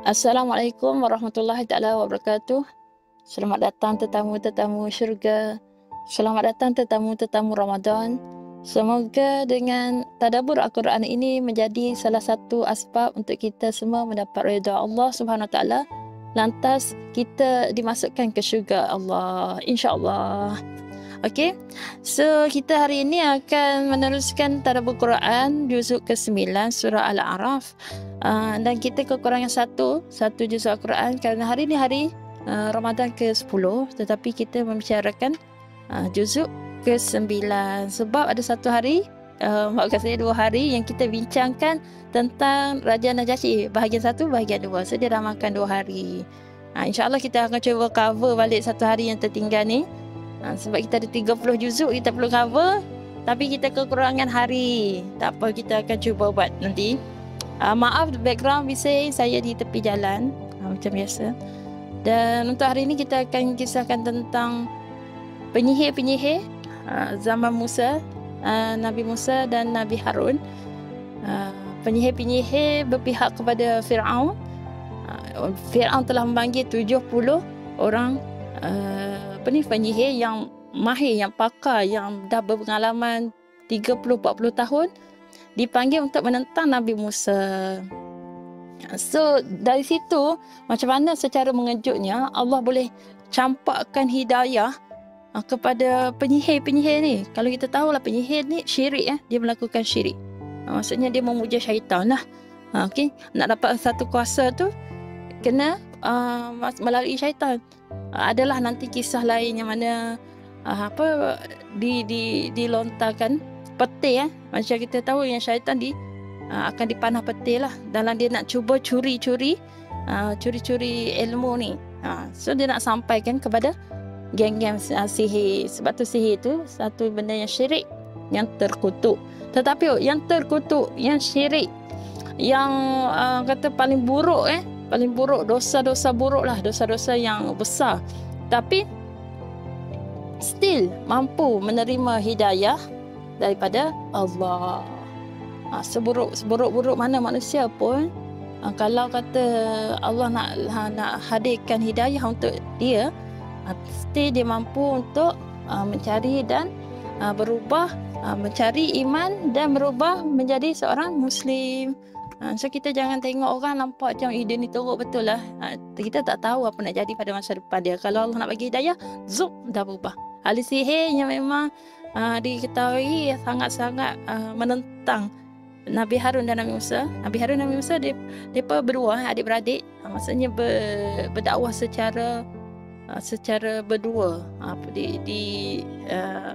Assalamualaikum warahmatullahi taala wabarakatuh. Selamat datang tetamu-tetamu syurga. Selamat datang tetamu-tetamu Ramadan. Semoga dengan tadabbur Al-Quran ini menjadi salah satu asbab untuk kita semua mendapat redha Allah Subhanahu Wa Taala. Lantas kita dimasukkan ke syurga Allah, insya-Allah. Okey. So kita hari ini akan meneruskan tadabbur Quran juzuk ke-9 surah Al-A'raf. Dan kita kekurangan satu juzuk Al-Quran kerana hari ini hari Ramadan ke-10, tetapi kita membicarakan juzuk ke-9 sebab ada satu hari, maafkan saya 2 hari yang kita bincangkan tentang Raja Najasyi bahagian 1, bahagian 2. So dia ramalkan 2 hari. InsyaAllah kita akan cuba cover balik satu hari yang tertinggal ni. Sebab kita ada 30 juzuk kita perlu cover, tapi kita kekurangan hari. Tak apa, kita akan cuba buat nanti. Maaf background bising, saya di tepi jalan macam biasa. Dan untuk hari ini kita akan kisahkan tentang penyihir-penyihir zaman Musa, Nabi Musa dan Nabi Harun. Penyihir-penyihir berpihak kepada Fir'aun. Fir'aun telah memanggil 70 orang penyihir yang mahir, yang pakar, yang dah berpengalaman 30-40 tahun, dipanggil untuk menentang Nabi Musa. So dari situ, macam mana secara mengejutnya Allah boleh campakkan hidayah kepada penyihir-penyihir ni. Kalau kita tahulah penyihir ni syirik, dia melakukan syirik. Maksudnya dia memuja syaitan lah. Okay? Nak dapat satu kuasa tu kena melalui syaitan. Adalah nanti kisah lain yang mana dilontarkan peti, macam kita tahu yang syaitan akan dipanah peti lah dalam dia nak cuba curi-curi ilmu ni. So dia nak sampaikan kepada geng-geng sihir. Sebab tu sihir tu satu benda yang syirik, yang terkutuk. Tetapi yang terkutuk, yang syirik, yang kata paling buruk, paling buruk, dosa-dosa buruk lah, dosa-dosa yang besar, tapi still mampu menerima hidayah daripada Allah. Seburuk-buruk mana manusia pun, kalau kata Allah nak hadirkan hidayah untuk dia, still dia mampu untuk mencari dan berubah, mencari iman dan berubah menjadi seorang Muslim. So kita jangan tengok orang nampak macam dia ni teruk betul lah. Kita tak tahu apa nak jadi pada masa depan dia. Kalau Allah nak bagi hidayah, zup, dah berubah. Ahli sihir yang memang diketahui sangat-sangat menentang Nabi Harun dan Nabi Musa. Nabi Harun dan Nabi Musa mereka berdua adik-beradik, maksudnya berdakwah secara berdua.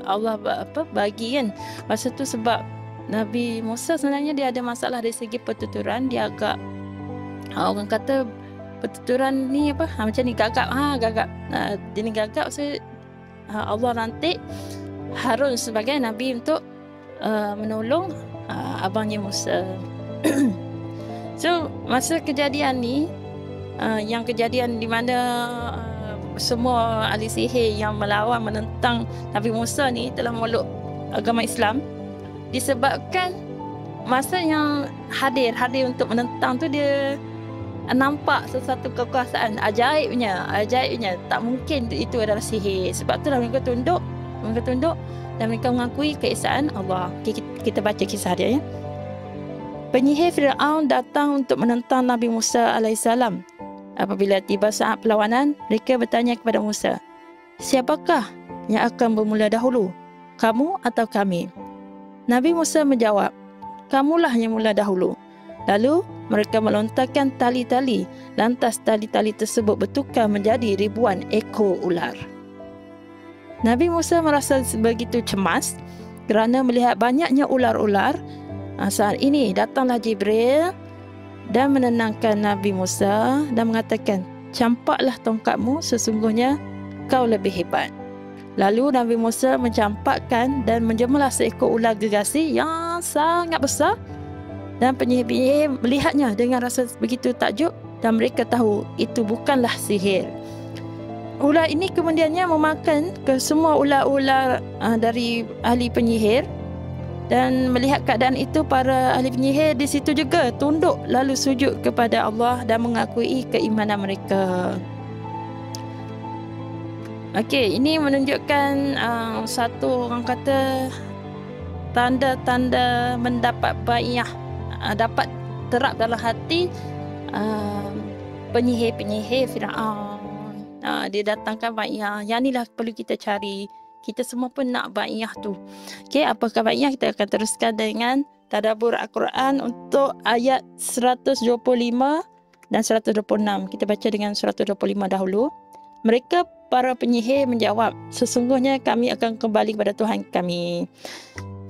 Allah bagi kan masa tu, sebab Nabi Musa sebenarnya dia ada masalah dari segi pertuturan. Dia agak orang kata pertuturan ni macam ni, gagap. Dia ni gagap. So Allah rantik Harun sebagai Nabi untuk menolong abangnya Musa. So masa kejadian ni, yang kejadian di mana semua ahli sihir yang melawan menentang Nabi Musa ni telah memeluk agama Islam, disebabkan masa yang hadir untuk menentang tu, dia nampak sesuatu kekuasaan ajaibnya. Tak mungkin itu adalah sihir. Sebab tu mereka tunduk dan mereka mengakui keesaan Allah. Kita baca kisah dia, Penyihir Fir'aun datang untuk menentang Nabi Musa AS. Apabila tiba saat perlawanan, mereka bertanya kepada Musa, siapakah yang akan bermula dahulu, kamu atau kami? Nabi Musa menjawab, kamulah yang mula dahulu. Lalu mereka melontarkan tali-tali. Lantas tali-tali tersebut bertukar menjadi ribuan ekor ular. Nabi Musa merasa begitu cemas kerana melihat banyaknya ular-ular. Saat ini datanglah Jibril dan menenangkan Nabi Musa dan mengatakan, campaklah tongkatmu, sesungguhnya kau lebih hebat. Lalu Nabi Musa mencampakkan dan menjemalah seekor ular gergasi yang sangat besar, dan penyihir-penyihir melihatnya dengan rasa begitu takjub dan mereka tahu itu bukanlah sihir. Ular ini kemudiannya memakan ke semua ular-ular dari ahli penyihir Dan melihat keadaan itu, para ahli penyihir di situ juga tunduk lalu sujud kepada Allah dan mengakui keimanan mereka. Okey, ini menunjukkan satu, orang kata, tanda-tanda mendapat baiyah, dapat terap dalam hati penyihir-penyihir Firaun. Dia datangkan baiyah. Yang inilah perlu kita cari. Kita semua pun nak baiyah tu. Okey, apakah baiyah? Kita akan teruskan dengan tadabbur Al-Quran untuk ayat 125 dan 126. Kita baca dengan 125 dahulu. Mereka, para penyihir, menjawab, sesungguhnya kami akan kembali kepada Tuhan kami.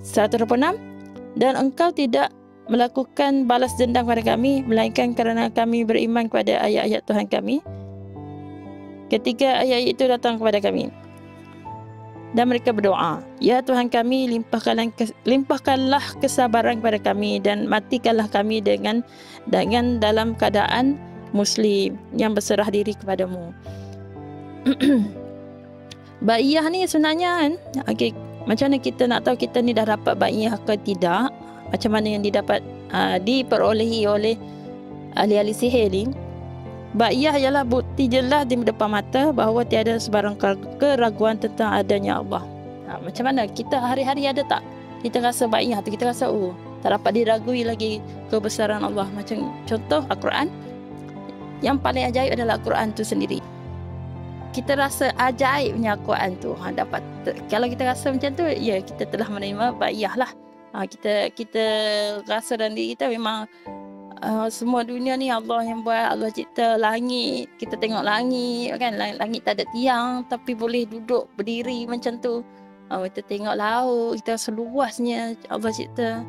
126. Dan engkau tidak melakukan balas dendam kepada kami, melainkan kerana kami beriman kepada ayat-ayat Tuhan kami ketika ayat itu datang kepada kami. Dan mereka berdoa, ya Tuhan kami, limpahkanlah kesabaran kepada kami dan matikanlah kami dengan dalam keadaan muslim yang berserah diri kepadamu. Baiyah ni sebenarnya kan, okay, macam mana kita nak tahu kita ni dah dapat baiyah ke tidak? Macam mana yang diperolehi oleh ahli-ahli sihir ni? Baiyah ialah bukti jelas di depan mata bahawa tiada sebarang keraguan tentang adanya Allah. Macam mana? Kita hari-hari ada tak? Kita rasa baiyah tu, kita rasa tak dapat diragui lagi kebesaran Allah. Macam contoh Al-Quran, yang paling ajaib adalah Al-Quran tu sendiri. Kita rasa ajaibnya Al-Quran tu. Kalau kita rasa macam tu, ya, kita telah menerima baiyah lah. Kita rasa dalam diri kita memang semua dunia ni Allah yang buat. Allah cipta langit, kita tengok langit kan, langit tak ada tiang tapi boleh duduk berdiri macam tu. Kita tengok laut, kita rasa luasnya Allah cipta.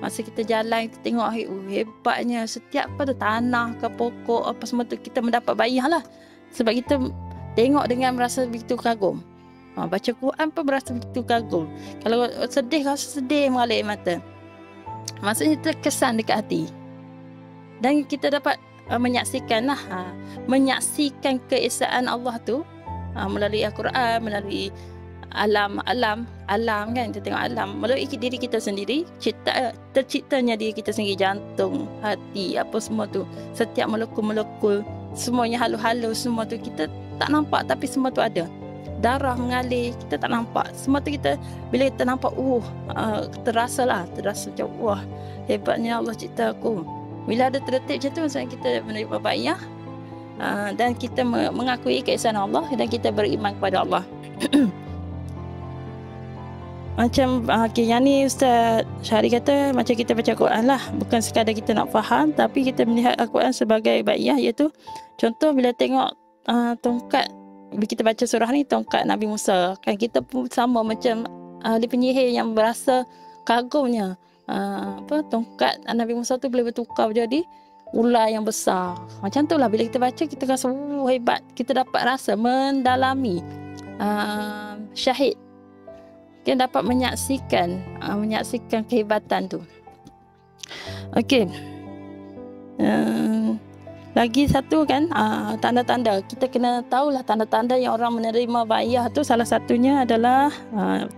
Masa kita jalan, kita tengok hebatnya setiap pada tanah ke pokok apa semua tu, kita mendapat baiyah lah. Sebab kita tengok dengan merasa begitu kagum. Baca Quran pun berasa begitu kagum. Kalau sedih, rasa sedih mengalir mata. Maksudnya terkesan dekat hati. Dan kita dapat menyaksikan keesaan Allah tu melalui Al-Quran, melalui alam kan, kita tengok alam, melalui diri kita sendiri, terciptanya diri kita sendiri, jantung, hati, apa semua tu, setiap molekul-molekul, semuanya halus-halus, semua tu kita tak nampak tapi semua tu ada. Darah mengalir, kita tak nampak, semua tu kita, bila kita nampak, terasa macam, wah, hebatnya Allah cipta aku. Bila ada terdetik macam tu, maksudnya kita menerima baiyah, dan kita mengakui keesaan Allah dan kita beriman kepada Allah. Macam yang ni Ustaz Syahri kata, macam kita baca Quran lah, bukan sekadar kita nak faham, tapi kita melihat Al-Quran sebagai baiyah. Iaitu contoh bila tengok tongkat, bila kita baca surah ni, tongkat Nabi Musa kan, kita pun sama macam ahli penyihir yang berasa kagumnya. Tongkat Nabi Musa tu boleh bertukar jadi ular yang besar. Macam tu lah, bila kita baca kita rasa hebat, kita dapat rasa mendalami, syahid, kita dapat menyaksikan kehebatan tu. Okey, lagi satu kan, tanda-tanda kita kena tahulah. Tanda-tanda yang orang menerima baiyah tu, salah satunya adalah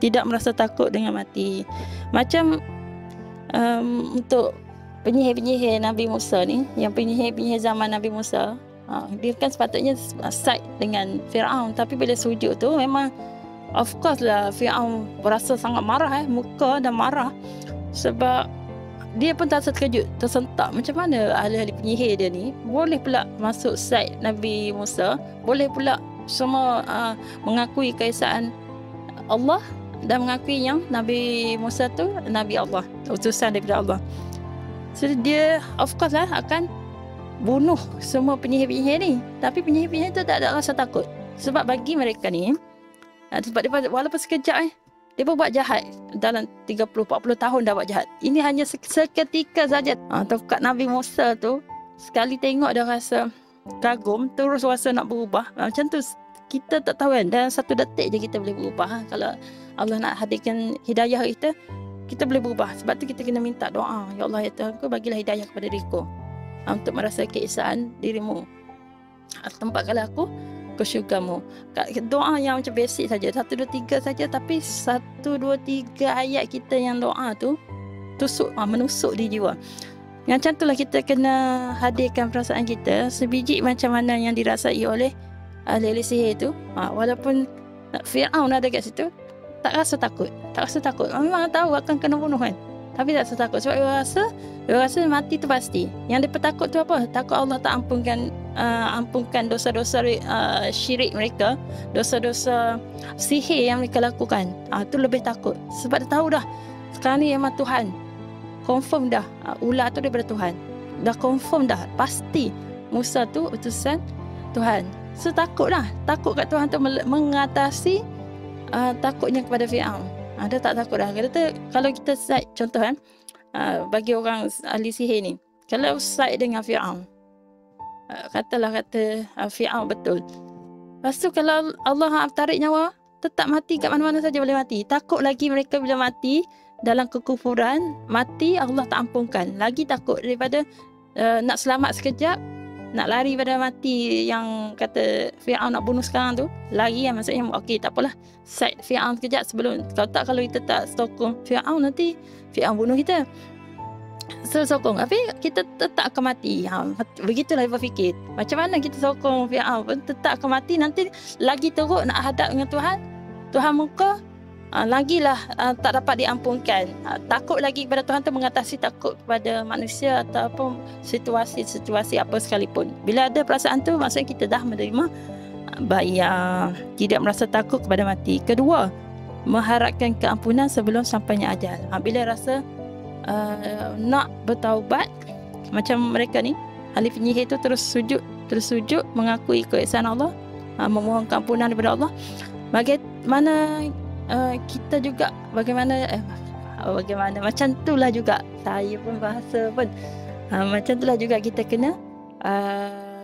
tidak merasa takut dengan mati. Macam untuk penyihir-penyihir Nabi Musa ni, yang penyihir-penyihir zaman Nabi Musa, dia kan sepatutnya side dengan Firaun, tapi bila sujud tu memang of course lah Firaun berasa sangat marah, muka dan marah, sebab dia pun terasa terkejut, tersentak. Macam mana ahli-ahli penyihir dia ni boleh pula masuk side Nabi Musa, boleh pula semua mengakui keesaan Allah dan mengakui yang Nabi Musa tu Nabi Allah, utusan daripada Allah. So dia of course lah akan bunuh semua penyihir-penyihir ni. Tapi penyihir-penyihir tu tak ada rasa takut, sebab bagi mereka ni, sebab dia walaupun sekejap dia pun buat jahat, dalam 30-40 tahun dah buat jahat. Ini hanya seketika saja. Tongkat Nabi Musa tu, sekali tengok dah rasa kagum, terus rasa nak berubah. Macam tu kita tak tahu kan, dalam satu detik je kita boleh berubah. Kalau Allah nak hadirkan hidayah kita boleh berubah. Sebab tu kita kena minta doa, ya Allah, ya Tuhan ku, bagilah hidayah kepada diriku untuk merasa keesaan dirimu. Tempatkanlah aku ke syurgamu. Doa yang macam basic saja, 1, 2, 3 saja, tapi 1, 2, 3 ayat kita yang doa tu menusuk di jiwa. Macam itulah kita kena hadirkan perasaan kita sebiji macam mana yang dirasai oleh ahli sihir tu. Walaupun Fir'aun ada kat situ, tak rasa takut. Memang tahu akan kena bunuh kan, tapi tak rasa takut sebab dia rasa mati tu pasti. Yang dia takut tu apa? Takut Allah tak ampunkan dosa-dosa syirik mereka, dosa-dosa sihir yang mereka lakukan. Tu lebih takut sebab dia tahu dah sekarang ni memang Tuhan confirm dah, ular tu daripada Tuhan, dah confirm dah, pasti Musa tu utusan Tuhan. So takut kat Tuhan tu mengatasi takutnya kepada Fir'aun. Dia tak takut dah. Kalau kita side contoh bagi orang ahli sihir ni, kalau side dengan Fir'aun, kata Fir'aun betul, lepas tu kalau Allah tarik nyawa, tetap mati kat mana-mana saja boleh mati. Takut lagi mereka bila mati dalam kekufuran, mati Allah tak ampunkan. Lagi takut daripada nak selamat sekejap, nak lari pada mati yang kata Fir'aun nak bunuh sekarang tu. Lari maksudnya okey tak apalah, side Fir'aun sekejap sebelum, kalau kita tak sokong Fir'aun, nanti Fir'aun bunuh kita. So sokong, tapi kita tetap akan mati. Begitulah dia berfikir. Macam mana kita sokong Fir'aun pun tetap akan mati. Nanti lagi teruk nak hadap dengan Tuhan muka, lagilah tak dapat diampunkan. Takut lagi kepada Tuhan tu mengatasi takut kepada manusia ataupun situasi apa sekalipun. Bila ada perasaan tu, maksudnya kita dah menerima bayar, tidak merasa takut kepada mati. Kedua, mengharapkan keampunan sebelum sampainya ajal. Bila rasa nak bertaubat, macam mereka ni ahli penyihir tu terus sujud mengakui keesaan Allah, memohon keampunan daripada Allah. Bagaimana kita juga bagaimana macam itulah juga saya pun bahasa pun macam itulah juga kita kena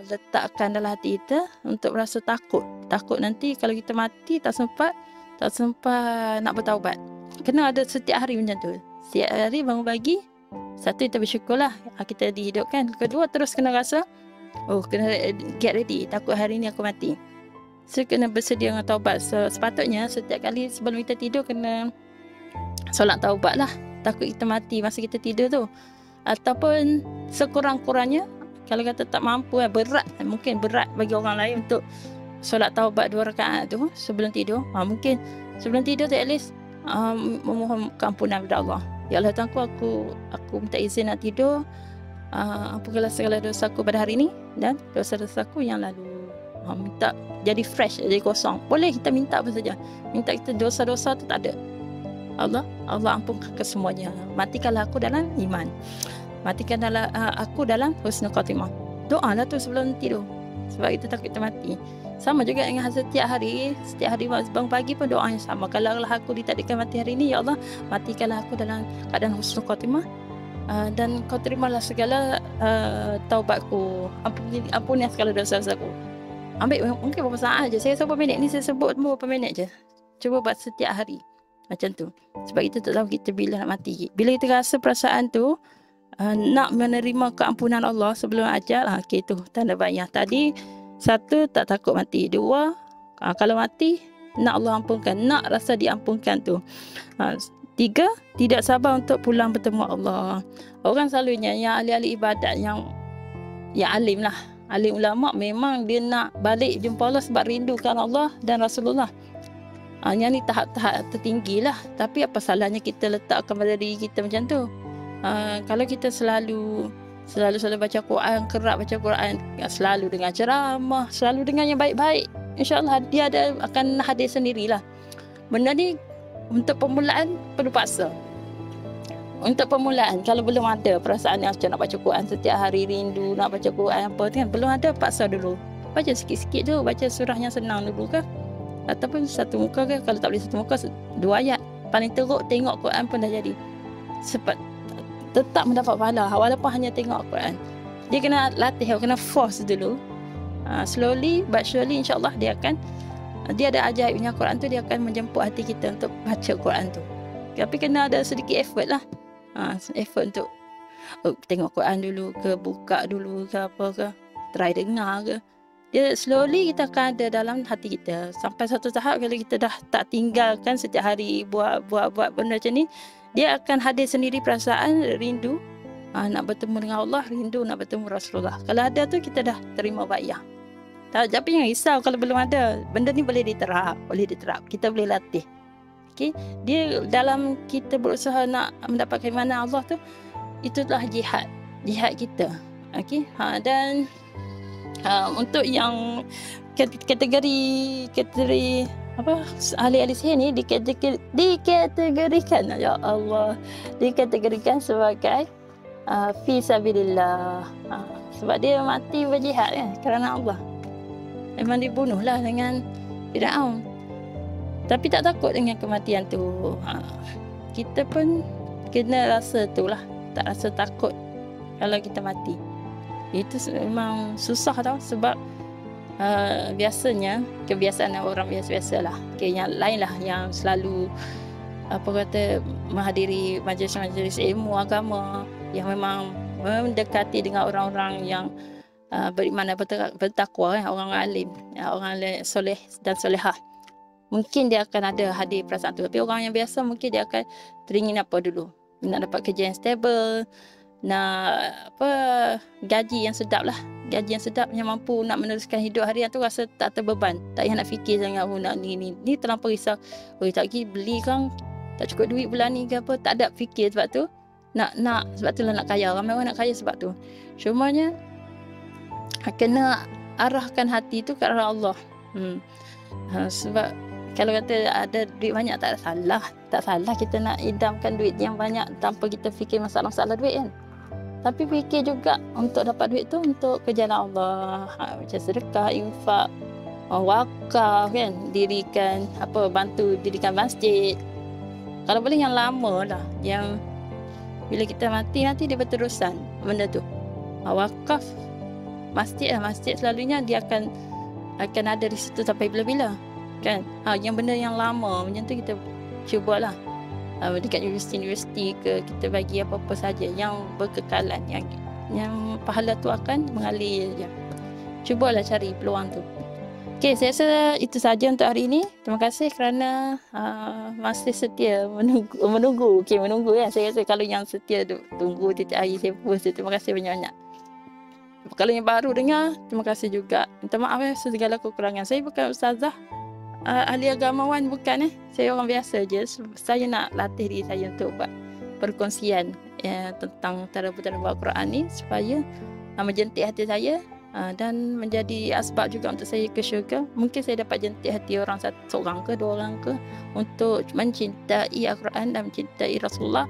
letakkan dalam hati kita untuk rasa takut nanti kalau kita mati tak sempat nak bertaubat. Kena ada setiap hari macam tu, setiap hari bangun pagi, satu kita bersyukurlah kita dihidupkan. Kedua, terus kena rasa kena get ready, takut hari ni aku mati. So kena bersedia dengan taubat. Sepatutnya setiap kali sebelum kita tidur kena solat taubat lah. Takut kita mati masa kita tidur tu. Ataupun sekurang-kurangnya, kalau kata tak mampu, mungkin berat bagi orang lain untuk solat taubat 2 rakaat tu sebelum tidur. Mungkin sebelum tidur tu at least memohon keampunan kepada Allah. Ya Allah Tuhanku, aku minta izin nak tidur, ampunkanlah segala dosaku pada hari ini dan dosa-dosaku yang lalu. Minta jadi fresh, jadi kosong. Boleh kita minta apa saja. Minta kita dosa-dosa tu tak ada. Allah ampunkan kesemuanya. Matikanlah aku dalam iman. Matikanlah aku dalam husnul khatimah. Doa lah tu sebelum tidur. Sebab kita takut kita mati. Sama juga dengan setiap hari bangun pagi pun doa yang sama. Kalau aku ditakdirkan mati hari ini, ya Allah, matikanlah aku dalam keadaan husnul khatimah. Dan kau terimalah segala taubatku. Ampunilah segala dosa-dosaku. Ambil mungkin beberapa saat je. Saya berapa minit ni, saya sebut beberapa minit je. Cuba buat setiap hari macam tu. Sebab kita tak tahu kita bila nak mati. Bila kita rasa perasaan tu nak menerima keampunan Allah sebelum ajal, okey tu tanda banyak. Tadi 1, tak takut mati. 2, kalau mati nak Allah ampunkan, nak rasa diampunkan tu. 3, tidak sabar untuk pulang bertemu Allah. Orang selalunya yang ahli-ahli ibadat, yang alim lah, alim ulama, memang dia nak balik jumpa Allah sebab rindukan Allah dan Rasulullah. Yang ni tahap-tahap tertinggi lah. Tapi apa salahnya kita letakkan pada diri kita macam tu? Kalau kita selalu baca Quran, kerap baca Quran, selalu dengar ceramah, selalu dengar yang baik-baik, InsyaAllah dia akan hadir sendirilah. Benda ni untuk permulaan perlu paksa. Untuk permulaan, kalau belum ada perasaan yang macam nak baca Quran setiap hari, rindu nak baca Quran apa kan, belum ada, paksa dulu. Baca sikit-sikit tu, baca surah yang senang dulu ke, ataupun satu muka ke. Kalau tak boleh satu muka, 2 ayat. Paling teruk tengok Quran pun dah jadi. Sebab tetap mendapat pahala walaupun hanya tengok Quran. Dia kena latih, kena force dulu. Slowly but surely insyaAllah dia ada ajaibnya Quran tu, dia akan menjemput hati kita untuk baca Quran tu. Tapi kena ada sedikit effort lah. Effort untuk tengok Quran dulu ke, buka dulu ke, apa ke, try dengar ke. dia slowly kita akan ada dalam hati kita. Sampai satu tahap kalau kita dah tak tinggalkan setiap hari buat benda macam ni, dia akan hadir sendiri perasaan rindu nak bertemu dengan Allah, rindu nak bertemu Rasulullah. Kalau ada tu kita dah terima bayar. Tapi jangan risau kalau belum ada. Benda ni boleh diterap. Kita boleh latih. Okay? Dia dalam kita berusaha nak mendapatkan keimanan Allah tu, itulah jihad kita. Okay? Dan untuk yang kategori apa, ahli-ahli sihir ni dikategorikan, ya Allah, dikategorikan sebagai fi sabilillah. Sebab dia mati berjihad kan, kerana Allah. Memang dibunuhlah dengan Firaun. Tapi tak takut dengan kematian tu. Kita pun kena rasa tu lah. Tak rasa takut kalau kita mati. Itu memang susah tau. Sebab biasanya kebiasaan orang biasa-biasa lah. Yang lain lah yang selalu menghadiri majlis-majlis ilmu agama, yang memang mendekati dengan orang-orang yang beriman dan bertakwa, orang alim, orang soleh dan solehah. Mungkin dia akan ada hadir perasaan tu. Tapi orang yang biasa mungkin dia akan teringin apa dulu, nak dapat kerja yang stable, nak gaji yang sedap lah, gaji yang sedap yang mampu nak meneruskan hidup harian tu, rasa tak terbeban, tak payah nak fikir sangat nak ni terlampau risau, tak pergi beli kan, tak cukup duit bulan ni ke apa, tak ada fikir. Sebab tu sebab tu lah nak kaya. Ramai orang nak kaya sebab tu. Cumanya kena arahkan hati tu ke arah Allah. Sebab kalau kata ada duit banyak tak salah kita nak idamkan duit yang banyak tanpa kita fikir masalah-masalah duit kan. Tapi fikir juga untuk dapat duit tu untuk ke jalan Allah, macam sedekah, infak, wakaf kan, bantu dirikan masjid. Kalau boleh yang lama lah, yang bila kita mati nanti dia berterusan benda tu. Wakaf masjid selalunya dia akan ada di situ sampai bila-bila kan. Yang benda yang lama macam tu kita cubalah. Dekat universiti ke, kita bagi apa-apa saja yang berkekalan, yang pahala tu akan mengalir je. Cubalah cari peluang tu. Okey, saya rasa itu saja untuk hari ini. Terima kasih kerana masih setia menunggu. Okey, menunggu ya. Saya rasa kalau yang setia tunggu tiap hari saya post, terima kasih banyak-banyak. Kalau yang baru dengar, terima kasih juga. Minta maaf segala kekurangan. Saya bukan ustazah, ahli agamawan bukan. Saya orang biasa je. Saya nak latih diri saya untuk buat perkongsian tentang cara-cara buat Quran ni, supaya menjentik hati saya dan menjadi asbab juga untuk saya ke syurga. Mungkin saya dapat jentik hati orang seorang ke, dua orang ke, untuk mencintai Al-Quran dan mencintai Rasulullah,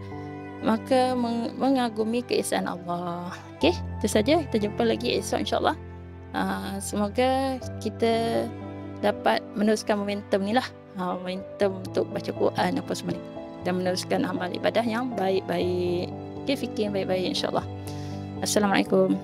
maka mengagumi keesaan Allah. Okey, itu saja. Kita jumpa lagi esok insyaAllah. Semoga kita dapat meneruskan momentum ni lah, momentum untuk baca Quran apa semua ni, dan meneruskan amal ibadah yang baik-baik. Okey, fikir yang baik-baik insyaAllah. Assalamualaikum.